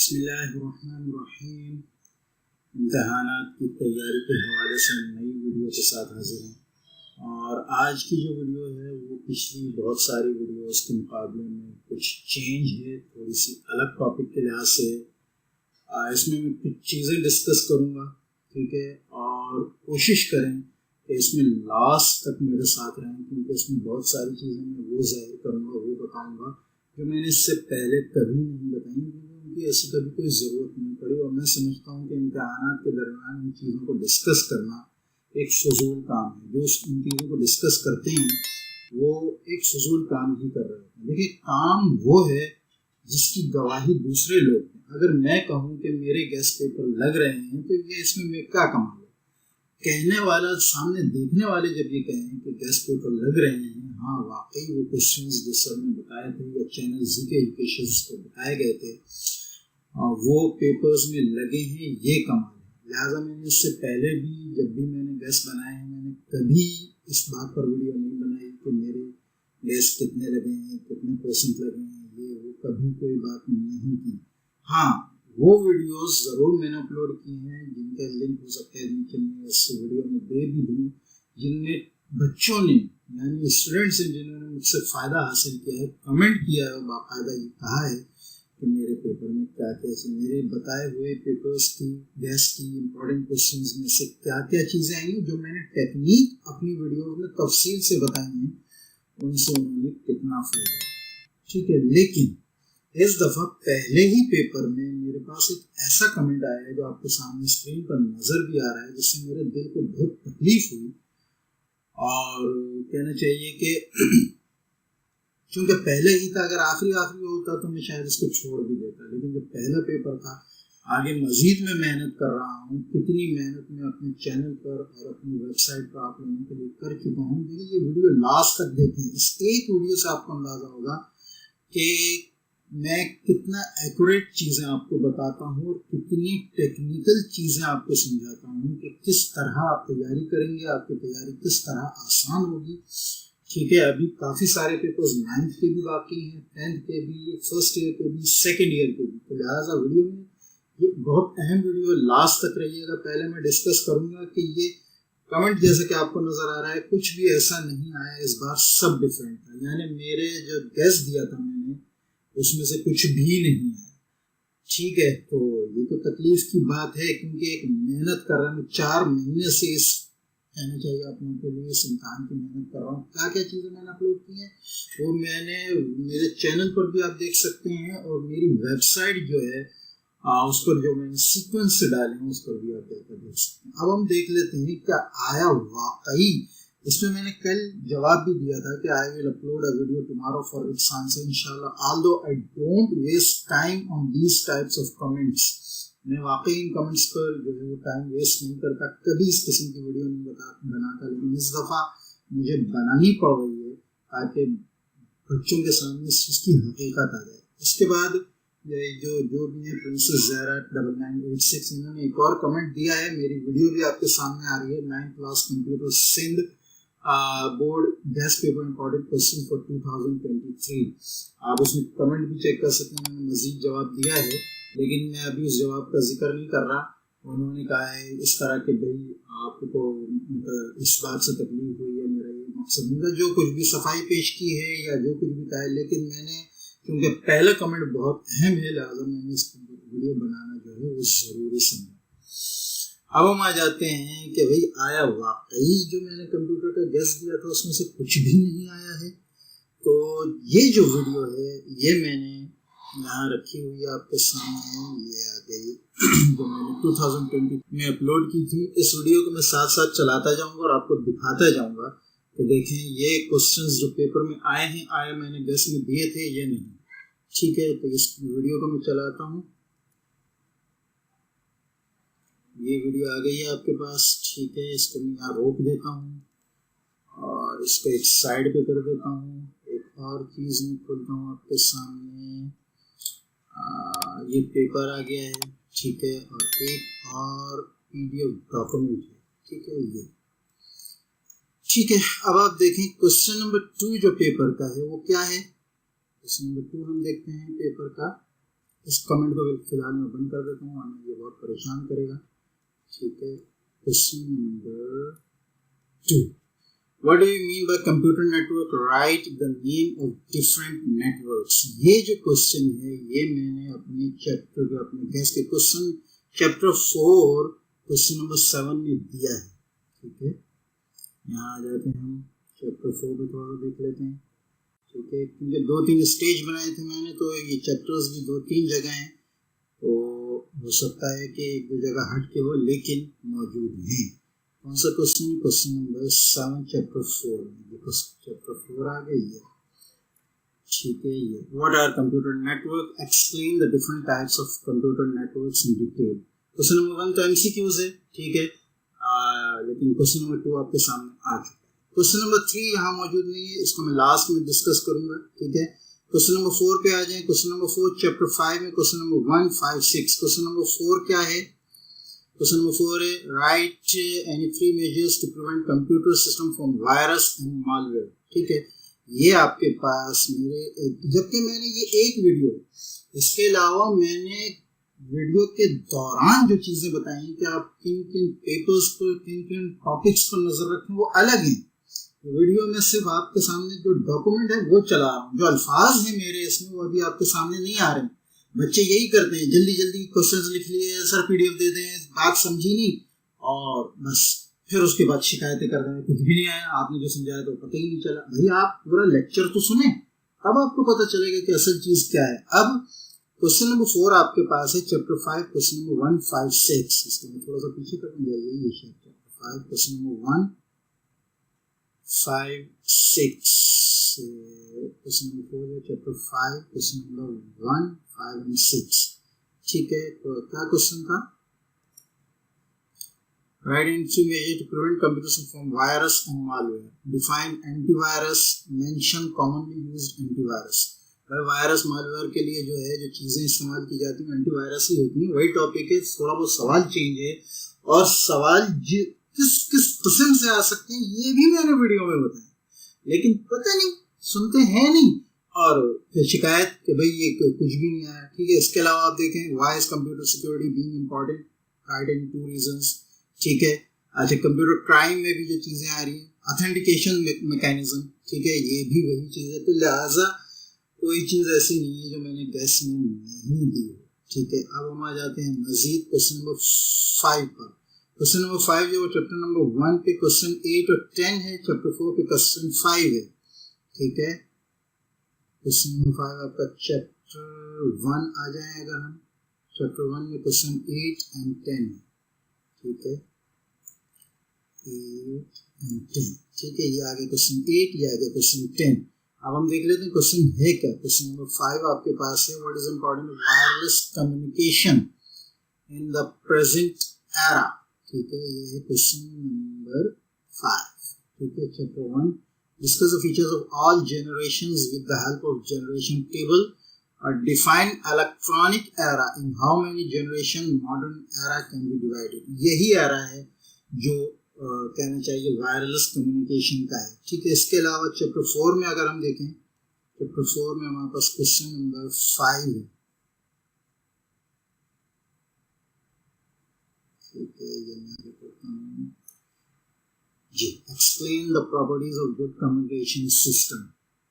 बिस्मिल्लाहिर्रहमानिर्रहीम। इम्तिहानात की तैयारी के हवाले से नई वीडियो के साथ हाजिर हैं और आज की जो वीडियो है वो पिछली बहुत सारी वीडियोस के मुकाबले में कुछ चेंज है, थोड़ी सी अलग टॉपिक के लिहाज से। इसमें मैं कुछ चीज़ें डिस्कस करूँगा, ठीक है, और कोशिश करें कि इसमें लास्ट तक मेरे साथ रहें, क्योंकि इसमें बहुत सारी चीज़ें मैं वो ज़ाहिर करूँगा, वो बताऊँगा जो मैंने इससे पहले कभी नहीं बताई, क्योंकि उनकी ऐसी कभी कोई ज़रूरत नहीं पड़ी। और मैं समझता हूँ कि इम्तिहानात के दरमियान इन चीज़ों को डिस्कस करना एक फजूल काम है। जो इन चीज़ों को डिस्कस करते हैं वो एक फजूल काम ही कर रहे होते हैं। देखिए, काम वो है जिसकी गवाही दूसरे लोग हैं। अगर मैं कहूँ कि मेरे गेस्ट पेपर लग रहे हैं तो ये इसमें मैं क्या कमाऊँ? कहने वाला सामने देखने वाले जब ये कहें कि गेस्ट पेपर लग रहे हैं, हाँ वाकई वो क्वेश्चंस जो सर ने बताए थे या चैनल जीके एजुकेशन को बताए गए थे वो पेपर्स में लगे हैं, ये कमाल है। लिहाजा मैंने इससे पहले भी जब भी मैंने गेस्ट बनाए हैं, मैंने कभी इस बात पर वीडियो नहीं बनाई कि मेरे गेस्ट कितने लगे हैं, कितने परसेंट लगे हैं, ये वो कभी कोई बात नहीं की। हाँ, वो वीडियोस ज़रूर मैंने अपलोड किए हैं जिनका लिंक हो सकता है नीचे मैं इस वीडियो में दे भी दूँ, जिनमें बच्चों ने यानी स्टूडेंट्स हैं जिन्होंने मुझसे फ़ायदा हासिल किया है, कमेंट किया है, बाकायदा ये कहा है कि मेरे पेपर में क्या क्या चीज़, मेरे बताए हुए पेपर्स की गेस्ट की इम्पोर्टेंट क्वेश्चंस में से क्या क्या चीज़ें आई हैं जो मैंने टेक्निक अपनी वीडियो में तफसील से बताई हैं, उनसे उन्होंने कितना फ़ायदा, ठीक है। लेकिन इस दफ़ा पहले ही पेपर में मेरे पास एक ऐसा कमेंट आया है जो आपके सामने स्क्रीन पर नज़र भी आ रहा है, जिससे मेरे दिल को बहुत तकलीफ हुई। और कहना चाहिए कि चूँकि पहले ही था, अगर आखिरी होता तो मैं शायद इसको छोड़ भी देता, लेकिन जो पहला पेपर था, आगे मज़ीद मैं मेहनत कर रहा हूँ। कितनी मेहनत मैं अपने चैनल पर और अपनी वेबसाइट पर आप लोगों के लिए कर चुका हूँ। देखिए, ये वीडियो लास्ट तक देखें। इस एक वीडियो से आपको अंदाज़ा होगा कि मैं कितना एक्यूरेट चीज़ें आपको बताता हूँ और कितनी टेक्निकल चीज़ें आपको समझाता हूँ कि किस तरह आप तैयारी करेंगे, आपकी तैयारी किस तरह आसान होगी, ठीक है। अभी काफ़ी सारे पेपर्स 9th के भी बाकी हैं, 10th के भी, फर्स्ट ईयर के भी, सेकेंड ईयर के भी। तो लिहाजा वीडियो में ये बहुत अहम वीडियो, लास्ट तक रहिएगा। पहले मैं डिस्कस करूँगा कि ये कमेंट जैसे कि आपको नज़र आ रहा है, कुछ भी ऐसा नहीं आया इस बार, सब डिफरेंट था। यानी मेरे जो गेस्ट दिया था मैंने, उसमें से कुछ भी नहीं आया, ठीक है। तो ये तो तकलीफ की बात है, क्योंकि एक मेहनत कर रहा हूँ 4 महीने से, इस कहना चाहिए आप लोगों के लिए इस इम्तहान की मेहनत कर रहा हूँ। क्या क्या चीज़ें मैंने अपलोड की हैं वो मैंने मेरे चैनल पर भी आप देख सकते हैं, और मेरी वेबसाइट जो है उस पर जो मैंने सीक्वेंस से डाले हैं उस पर भी आप जाकर देख सकते हैं। अब हम देख लेते हैं क्या आया वाकई। इसमें मैंने कल जवाब भी दिया था कि I will upload a video tomorrow for its answer इंशाल्लाह, although I don't waste time on these types of comments. मैं वाकई इन कमेंट्स पर जो है वो टाइम वेस्ट नहीं करता, कभी इस किस्म की वीडियो नहीं बनाता, लेकिन इस दफ़ा मुझे बनानी पड़ रही है ताकि बच्चों के सामने इसकी हकीकत आ जाए। इसके बाद ये जो भी है प्रिंसेस ज़हरा 9986, इन्होंने एक और कमेंट दिया है। मेरी वीडियो भी आपके सामने आ रही है, 9th class computer Sindh board guess paper important question for 2023। आप उसमें कमेंट भी चेक कर सकते हैं, मैंने मजीद जवाब दिया है, लेकिन मैं अभी उस जवाब का जिक्र नहीं कर रहा। उन्होंने कहा है इस तरह के भाई आपको इस बात से तकलीफ हुई है, मेरा ये मकसद नहीं, जो कुछ भी सफाई पेश की है या जो कुछ भी कहा है, लेकिन मैंने क्योंकि पहला कमेंट बहुत अहम है, लिहाजा मैंने इस वीडियो बनाना जो है वो ज़रूरी समझा। अब हम आ जाते हैं कि भाई आया वाकई जो मैंने कंप्यूटर का गेस्ट दिया था उसमें से कुछ भी नहीं आया है। तो ये जो वीडियो है ये मैंने यहाँ रखी हुई है आपके सामने, ये आ गई जो मैंने 2020 में अपलोड की थी। इस वीडियो को मैं साथ साथ चलाता जाऊँगा और आपको दिखाता जाऊँगा कि देखें ये क्वेश्चंस जो पेपर में आए हैं, आए मैंने गेस्ट में दिए थे ये नहीं, ठीक है। तो इस वीडियो को मैं चलाता हूँ, ये वीडियो आ गई है आपके पास, ठीक है। इसको मैं यहाँ रोक देता हूँ और इसको एक साइड पे कर देता हूँ। एक और चीज़ मैं खोलता हूँ आपके सामने, ये पेपर आ गया है, ठीक है, और एक और PDF डॉक्यूमेंट है, ठीक है, ये ठीक है। अब आप देखें क्वेश्चन नंबर 2 जो पेपर का है वो क्या है। क्वेश्चन नंबर 2 हम देखते हैं पेपर का इस कमेंट को फिलहाल मैं बंद कर देता हूँ, वरना ये बहुत परेशान करेगा। ठीक है, question number 2, What do you mean by computer network? Write the name of different networks. ये जो क्वेश्चन है ये मैंने अपने चैप्टर के अपने गैस के क्वेश्चन चैप्टर 4 क्वेश्चन नंबर 7 में दिया है। ठीक है, यहाँ आ जाते हैं हम चैप्टर 4 पे थोड़ा देख लेते हैं। ठीक है, क्योंकि 2-3 स्टेज बनाए थे मैंने, तो ये चैप्टर्स भी 2-3 जगह हैं, तो हो सकता है कि 1-2 जगह हट के हो, लेकिन मौजूद हैं। कौन सा क्वेश्चन? क्वेश्चन नंबर 7 चैप्टर 4 में। चैप्टर 4 आ गई है। ठीक है, ये what are computer network, explain the different types of computer networks in detail. Question number 1 तो एमसीक्यूज है, ठीक है, लेकिन क्वेश्चन नंबर 2 आपके सामने आ चुका है। क्वेश्चन नंबर 3 यहाँ मौजूद नहीं है, इसको मैं लास्ट में डिस्कस करूंगा। ठीक है, क्वेश्चन नंबर 4 पे आ जाए। क्वेश्चन नंबर 4 चैप्टर 5 में क्वेश्चन नंबर 1, 5, 6। क्वेश्चन नंबर 4 क्या है? क्वेश्चन नंबर 4 है write any 3 measures to prevent computer system from virus and malware. ठीक है, ये आपके पास मेरे जबकि मैंने ये एक वीडियो, इसके अलावा मैंने वीडियो के दौरान जो चीजें बताई कि आप किन किन पेपर्स पर, किन किन टॉपिक्स पर नजर रखें, वो अलग हैं। वीडियो में सिर्फ आपके सामने जो डॉक्यूमेंट है वो चला रहा हूँ, जो अल्फाज हैं मेरे इसमें वो अभी आपके सामने नहीं आ रहे हैं। बच्चे यही करते हैं, जल्दी जल्दी क्वेश्चंस लिख लिए, सर पीडीएफ दे दें, बात समझी नहीं, और बस फिर उसके बाद शिकायतें कर रहे हैं, कुछ भी नहीं आया, आपने जो समझाया तो पता ही नहीं चला। भाई आप पूरा लेक्चर तो सुने, तब आपको पता चलेगा कि असल चीज क्या है। अब क्वेश्चन नंबर 4 आपके पास है चैप्टर 5 क्वेश्चन नंबर 1, 5, 6। इसको मैं थोड़ा सा पीछे कर दूंगा, यही है chapter 5 question number 1, 5, 6। Question number 4 है चैप्टर 5 क्वेश्चन नंबर 1, 5 and 6। ठीक है, तो क्या क्वेश्चन था? Write in 3 measures to prevent computers from virus and malware. Define antivirus. Mention commonly used antivirus. Virus malware के लिए जो है जो चीजें इस्तेमाल की जाती हैं एंटीवायरस ही होती हैं। वही टॉपिक है, थोड़ा बहुत सवाल चेंज है, और सवाल किस किस किस्म से आ सकते हैं ये भी मैंने वीडियो में बताया, लेकिन पता नहीं सुनते हैं नहीं, और फिर शिकायत कि भाई ये कुछ भी नहीं आया। ठीक है, इसके अलावा आप देखें why is computer security being important, right in 2 reasons. ठीक है, अच्छा कंप्यूटर क्राइम में भी जो चीजें आ रही हैं, ऑथेंटिकेशन मैकेनिज्म, ठीक है, ये भी वही चीज है। तो लिहाजा कोई चीज ऐसी नहीं है जो मैंने गैस में नहीं दी है। ठीक है, अब हम आ जाते हैं मजीद क्वेश्चन नंबर 5 पर। क्वेश्चन नंबर 5 जो चैप्टर नंबर 1 पे क्वेश्चन 8 और 10 है, चैप्टर 4 पे क्वेश्चन 5 है। ठीक है, क्वेश्चन नंबर 5 आपका चैप्टर 1 आ जाए, अगर हम चैप्टर 1 में क्वेश्चन 8 and 10 है। ठीक है, 8 and 10। ठीक है, ये आ गया क्वेश्चन 8, ये आ गया क्वेश्चन 10। अब हम देख लेते हैं क्वेश्चन है क्या। क्वेश्चन नंबर 5 आपके पास है what is important wireless communication in the present era. ठीक है, ये है क्वेश्चन नंबर 5। ठीक है, chapter 1 discuss the features of all generations with the help of generation table, or define electronic era in how many generation modern era can be divided। यही era है जो कहना चाहिए वायरलेस कम्युनिकेशन का है। ठीक है, इसके अलावा चैप्टर 4 में अगर हम देखें, चैप्टर 4 में हमारे पास क्वेश्चन नंबर 5 है। ठीक है, ये मैं करता हूँ जी, explain the properties of good communication system.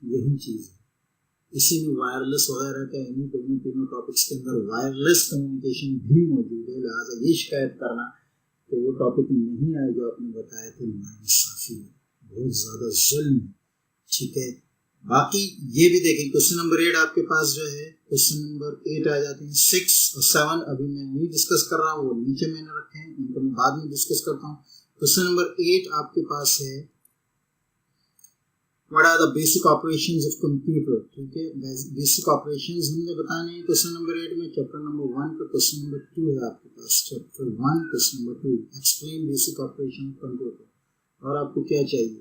यही चीज है, इसी में वायरलेस वगैरह का इन्हीं तीनों टॉपिक्स के अंदर वायरलेस कम्युनिकेशन भी मौजूद है। लिहाजा ये शिकायत करना कि वो टॉपिक नहीं आए जो आपने बताया थे, नाइंसाफी है, बहुत ज़्यादा जुल्म है। ठीक है, बाकी ये भी देखें क्वेश्चन नंबर 8 आपके पास जो है, क्वेश्चन नंबर 8 आ जाते हैं। 6 और 7 अभी मैं नहीं डिस्कस कर रहा हूँ, वो नीचे मैंने रखे हैं, उनको मैं बाद में डिस्कस करता हूँ। क्वेश्चन नंबर 8 आपके पास है What are the basic operations of computer। ठीक है, बेसिक ऑपरेशंस हमने बताने हैं क्वेश्चन नंबर 8 में। चैप्टर नंबर 1 का क्वेश्चन नंबर 2 है आपके पास, chapter 1 question number 2 explain basic operation of computer, और आपको क्या चाहिए।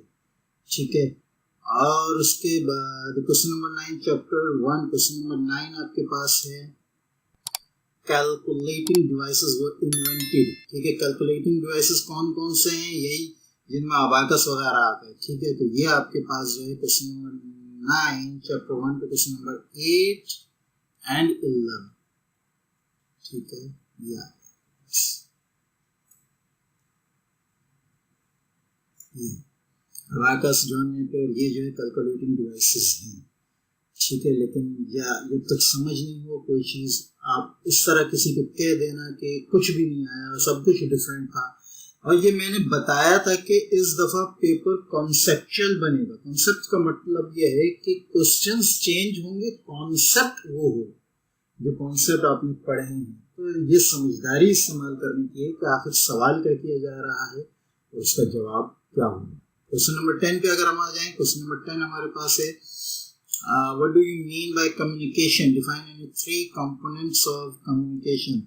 ठीक है, और उसके बाद question number 9 chapter 1 question number 9 आपके पास है कैलकुलेटिंग डिवाइसेस वर इन्वेंटेड। ठीक है, कैलकुलेटिंग डिवाइसेस कौन कौन से हैं, यही जिनमें अबाकस वगैरह आता है। ठीक है, तो ये आपके पास जो है क्वेश्चन नंबर 9 चैप्टर 1 पे क्वेश्चन नंबर 8 and 11। ठीक है, या अबाकस जॉन नेपियर, ये जो है कैलकुलेटिंग डिवाइसेस हैं, ठीक है। लेकिन या जब तक समझ नहीं हो कोई चीज़, आप इस तरह किसी को कह देना कि कुछ भी नहीं आया, सब कुछ डिफरेंट था। और ये मैंने बताया था कि इस दफ़ा पेपर कॉन्सेप्चुअल बनेगा। कॉन्सेप्ट का मतलब ये है कि क्वेश्चंस चेंज होंगे, कॉन्सेप्ट वो हो जो कॉन्सेप्ट आपने पढ़े हैं। तो ये समझदारी इस्तेमाल करने की है कि आखिर सवाल क्या किया जा रहा है और उसका जवाब क्या होगा। क्वेश्चन नंबर 10 पे अगर हम आ जाएं, क्वेश्चन नंबर 10 हमारे पास है, what do you mean by communication? Define any 3 components of communication.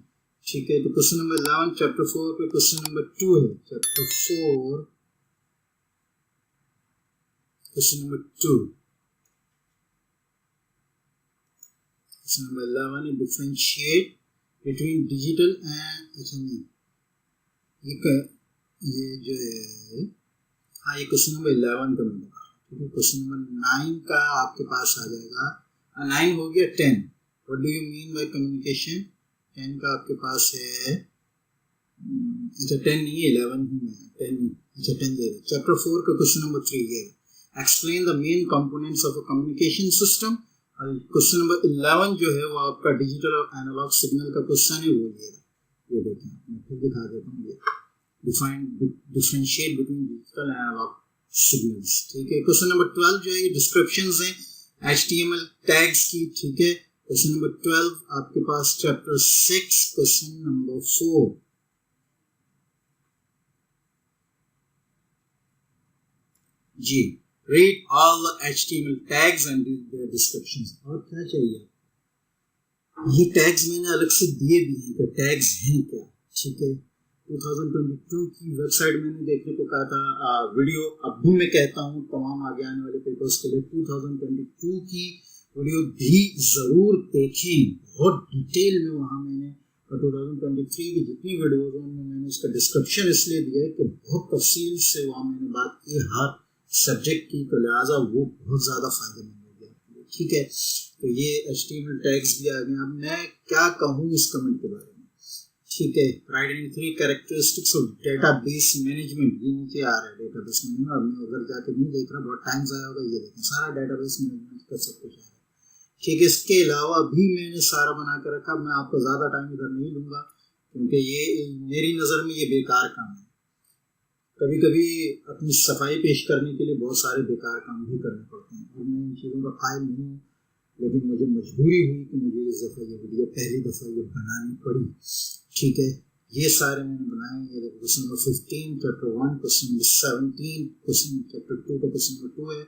ठीक है, तो क्वेश्चन नंबर 11 चैप्टर 4 पे क्वेश्चन नंबर 2 है। Chapter 4 question number 2, question number 11 है डिफरेंशिएट बिटवीन डिजिटल एंड, अच्छा नहीं, ये जो है, हाँ ये क्वेश्चन नंबर 11 का मैं बता रहा हूँ। ठीक है, क्वेश्चन नंबर 9 का आपके पास आ जाएगा, 9 हो गया 10, what do you mean by communication. 10 का आपके पास है, अच्छा 10 नहीं है, 11 ही में है, 10 नहीं, अच्छा 10 दे। चैप्टर 4 का क्वेश्चन नंबर 3 ये explain the main components of a communication system. और क्वेश्चन नंबर 11 जो है वो आपका डिजिटल और एनालॉग सिग्नल का क्वेश्चन है, वो ये देखिए, मैं फिर दिखा देता हूँ, ये differentiate between digital and analogue signals. ठीक है, क्वेश्चन नंबर 12 जो है ये डिस्क्रिप्शंस हैं HTML टैग्स की। ठीक है, क्वेश्चन नंबर 12 आपके पास चैप्टर 6 क्वेश्चन नंबर 4। जी, read all the HTML tags and their descriptions। और क्या चाहिए, ये टैग्स मैंने अलग से दिए भी हैं कि टैग्स हैं क्या। ठीक है, 2022 की वेबसाइट मैंने देखने को कहा था, वीडियो अब भी मैं कहता हूँ तमाम आगे आने वाले पेपर्स के लिए 2022 की वीडियो भी ज़रूर देखें, बहुत डिटेल में वहाँ मैंने, और 2023 की जितनी वीडियोज़ हैं उनमें मैंने इसका डिस्क्रिप्शन इसलिए दिया है कि बहुत तफसील से वहाँ मैंने बात की हर सब्जेक्ट की, तो लिहाजा वो बहुत ज़्यादा फ़ायदेमंद हो गया। ठीक है, तो ये HTML टैग्स भी आ गए। अब मैं क्या कहूँ इस कमेंट के बारे में। ठीक है, right 3 characteristics of database management, ये नीचे आ रहा है डेटाबेस मैनेजमेंट। अब मैं उधर जाके नहीं देख रहा, बहुत टाइम ज़ाया होगा, ये देखें सारा डेटाबेस मैनेजमेंट का सब कुछ आ रहा है। ठीक है, इसके अलावा भी मैंने सारा बना कर रखा, मैं आपको ज़्यादा टाइम इधर नहीं लूँगा क्योंकि ये मेरी नज़र में ये बेकार काम है। कभी कभी अपनी सफाई पेश करने के लिए बहुत सारे बेकार काम भी करने पड़ते हैं और मैं इन चीज़ों का फाइल नहीं हूँ, लेकिन मुझे मजबूरी हुई कि मुझे इस दफ़ा ये वीडियो पहली दफ़ा ये बनानी पड़ी। ठीक है, ये सारे मैंने बनाए हैं। ये question number 15 chapter 1, question number 17 question chapter 2 का क्वेश्चन नंबर 2 है,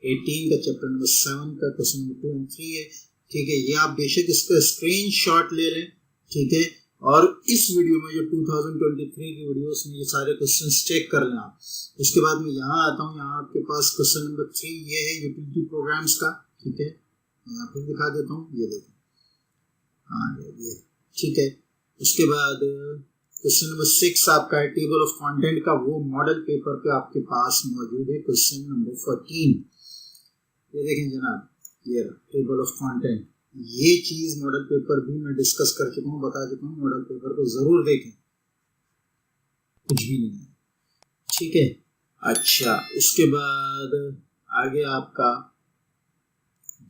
18 का चैप्टर नंबर 7 का क्वेश्चन नंबर 2 और 3 है। ठीक है, ये आप बेशक इसका स्क्रीनशॉट ले लें। ठीक है, और इस वीडियो में जो 2023 की वीडियोस में ये सारे क्वेश्चंस चेक कर लें आप। उसके बाद मैं यहाँ आता हूँ, यहाँ आपके पास क्वेश्चन नंबर 3 ये है यूटिलिटी प्रोग्राम्स का। ठीक है, मैं यहाँ पे दिखा देता हूँ, ये देखें, हाँ ये ठीक है। उसके बाद क्वेश्चन नंबर 6 आपका है टेबल ऑफ कंटेंट का, वो मॉडल पेपर पे आपके पास मौजूद है। क्वेश्चन नंबर 14 ये देखें जनाब, ये टेबल ऑफ कंटेंट, ये चीज मॉडल पेपर भी मैं डिस्कस कर चुका हूँ, बता चुका हूँ। मॉडल पेपर को जरूर देखें, कुछ भी नहीं है। ठीक है, अच्छा उसके बाद आगे आपका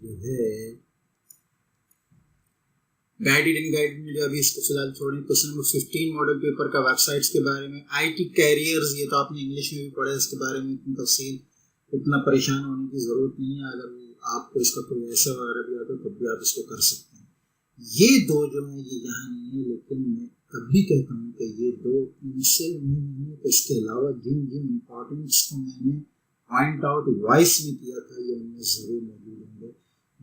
जो है गाइडेड एंड गाइडेड जो अभी इसको फिलहाल छोड़ें। क्वेश्चन नंबर 15 मॉडल पेपर का वेबसाइट्स के बारे में, IT कैरियर्स, ये तो आपने इंग्लिश में भी पढ़ा है, इसके बारे में इतनी तफसील इतना परेशान होने की जरूरत नहीं है। अगर आपको इसका कोई ऐसा वगैरह भी आता है तब भी आप इसको कर सकते हैं। ये दो जो है ये यहाँ नहीं है, लेकिन मैं कभी कहता हूँ कि ये दो इनसे नहीं है, तो इसके अलावा जिन जिन इम्पोर्टेंट्स को मैंने पॉइंट आउट वॉइस में किया था ये उनमें जरूर मौजूद होंगे।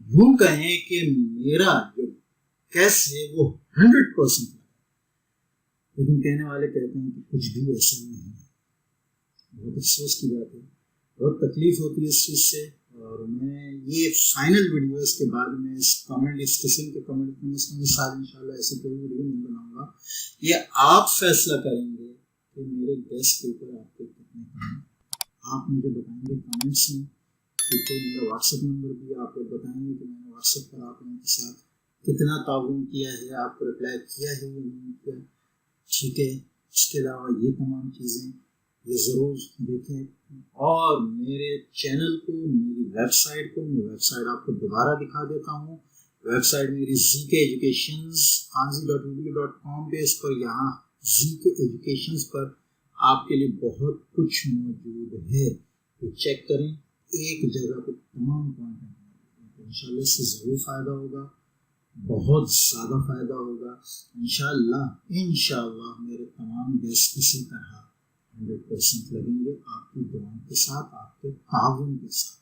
यूँ कहें कि मेरा जो कैसे वो 100%, लेकिन कहने वाले कहते हैं कि कुछ भी ऐसा नहीं है। बहुत अफसोस की बात है, बहुत तकलीफ होती है इस चीज़ से। और मैं ये फाइनल वीडियो इसके बाद में इस कमेंट डिस्कशन के कमेंट में साथ इंशाल्लाह ऐसे कोई वीडियो नहीं बनाऊंगा। ये आप फैसला करेंगे कि मेरे गेस्ट पेपर आपके कितने कम, आप मुझे बताएंगे कमेंट्स में। ठीक है, मेरा व्हाट्सएप नंबर भी आप लोग बताएंगे कि मैंने व्हाट्सएप पर आप लोगों के साथ कितना ताउन किया है, आपको रिप्लाई किया है या नहीं किया, ठीक है। इसके अलावा ये तमाम चीज़ें ये ज़रूर देखें। और मेरे चैनल को, मेरी वेबसाइट को, मैं वेबसाइट आपको दोबारा दिखा देता हूँ। वेबसाइट मेरी ZK एजुकेशंस hanzi.google.com पे, इस पर यहाँ ZK एजुकेशंस पर आपके लिए बहुत कुछ मौजूद है, तो चेक करें। एक जगह पे तमाम कंटेंट, इंशाल्लाह इससे ज़रूर फ़ायदा होगा, बहुत ज़्यादा फ़ायदा होगा इंशाल्लाह। मेरे तमाम गेस्ट इसी तरह 100% लगेंगे, आपकी दुआओं के साथ, आपके ताउन के साथ।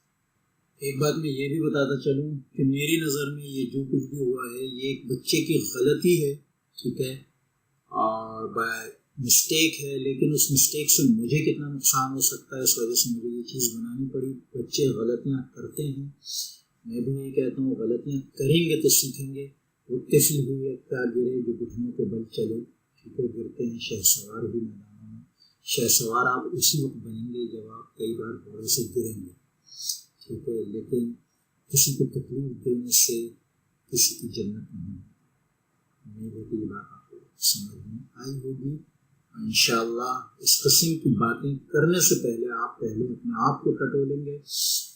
एक बात मैं ये भी बताता चलूँ कि मेरी नज़र में ये जो कुछ भी हुआ है, ये एक बच्चे की गलती है, ठीक है, और बाय मिस्टेक है, लेकिन उस मिस्टेक से मुझे कितना नुकसान हो सकता है, इस वजह से मुझे ये चीज़ बनानी पड़ी। बच्चे गलतियाँ करते हैं, मैं भी यही कहता हूँ, गलतियाँ करेंगे तो सीखेंगे। उठते फिर भी क्या गिरे जो घुटनों के बल चले, ठीक है, गिरते हैं शहसवार भी मैदानों में। शहसवार आप उसी वक्त बनेंगे जब आप कई बार घोड़े से गिरेंगे, ठीक है, लेकिन किसी को तकलीफ देने से किसी की जन्नत नहीं है। उम्मीद है कि ये बात आपको समझ में आई होगी। इंशाअल्लाह इस किस्म की बातें करने से पहले आप पहले अपने आप को टटोलेंगे,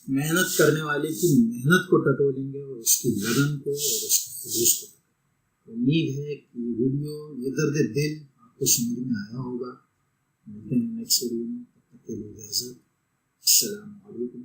मेहनत करने वाले की मेहनत को टटोलेंगे और उसकी लगन को और उसके जुलूस को। उम्मीद है कि वीडियो ये दर्द दिल आपको समझ में आया होगा। मिलते हैं नेक्स्ट वीडियो में, तब तक के लिए इजाज़त। अस्सलाम वालेकुम।